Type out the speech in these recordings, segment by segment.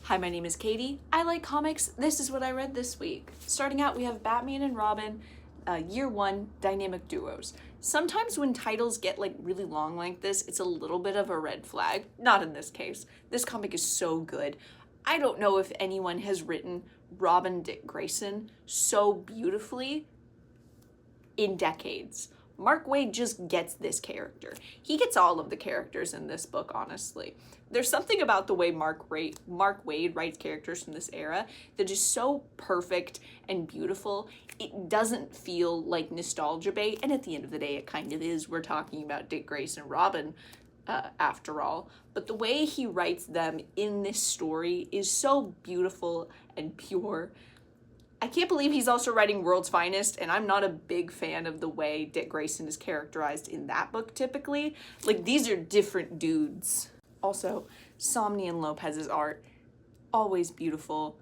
Hi, my name is Katie. I like comics. This is what I read this week. Starting out, we have Batman and Robin, Year 1, Dynamic Duos. Sometimes when titles get like really long like this, it's a little bit of a red flag. Not in this case. This comic is so good. I don't know if anyone has written Robin Dick Grayson so beautifully in decades. Mark Waid just gets this character. He gets all of the characters in this book, honestly. There's something about the way Mark Waid writes characters from this era that is so perfect and beautiful. It doesn't feel like nostalgia bait, and at the end of the day, it kind of is. We're talking about Dick Grayson and Robin, after all. But the way he writes them in this story is so beautiful and pure. I can't believe he's also writing World's Finest, and I'm not a big fan of the way Dick Grayson is characterized in that book typically. Like, these are different dudes. Also, Somni and Lopez's art, always beautiful.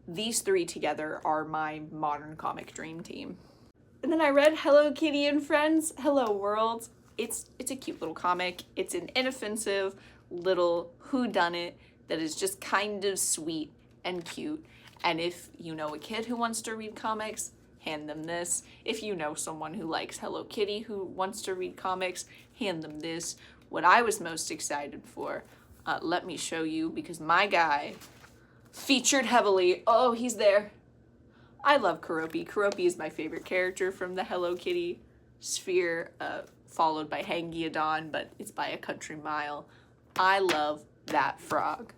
These three together are my modern comic dream team. And then I read Hello Kitty and Friends, Hello World. It's a cute little comic. It's an inoffensive little whodunit that is just kind of sweet and cute. And if you know a kid who wants to read comics, hand them this. If you know someone who likes Hello Kitty who wants to read comics, hand them this. What I was most excited for, let me show you, because my guy featured heavily. Oh, he's there. I love Keroppi. Keroppi is my favorite character from the Hello Kitty sphere, followed by Hangyeodon, but it's by a country mile. I love that frog.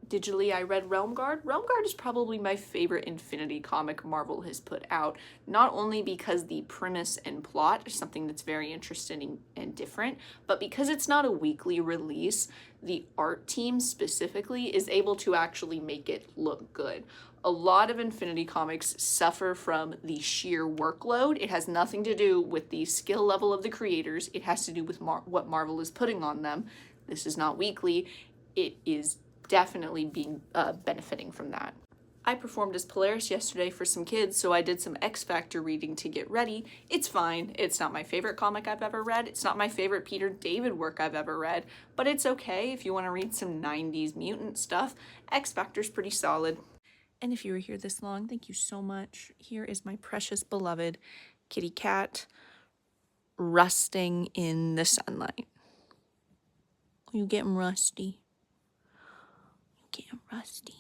Digitally, I read Realm Guard. Realm Guard is probably my favorite Infinity comic Marvel has put out, not only because the premise and plot is something that's very interesting and different, but because it's not a weekly release, the art team specifically is able to actually make it look good. A lot of Infinity comics suffer from the sheer workload. It has nothing to do with the skill level of the creators. It has to do with what Marvel is putting on them. This is not weekly. It is definitely benefiting from that. I performed as Polaris yesterday for some kids, so I did some X Factor reading to get ready. It's fine. It's not my favorite comic I've ever read. It's not my favorite Peter David work I've ever read, but it's okay if you want to read some 90s mutant stuff. X Factor's pretty solid. And if you were here this long, thank you so much. Here is my precious beloved kitty cat rusting in the sunlight. You getting rusty? You getting rusty?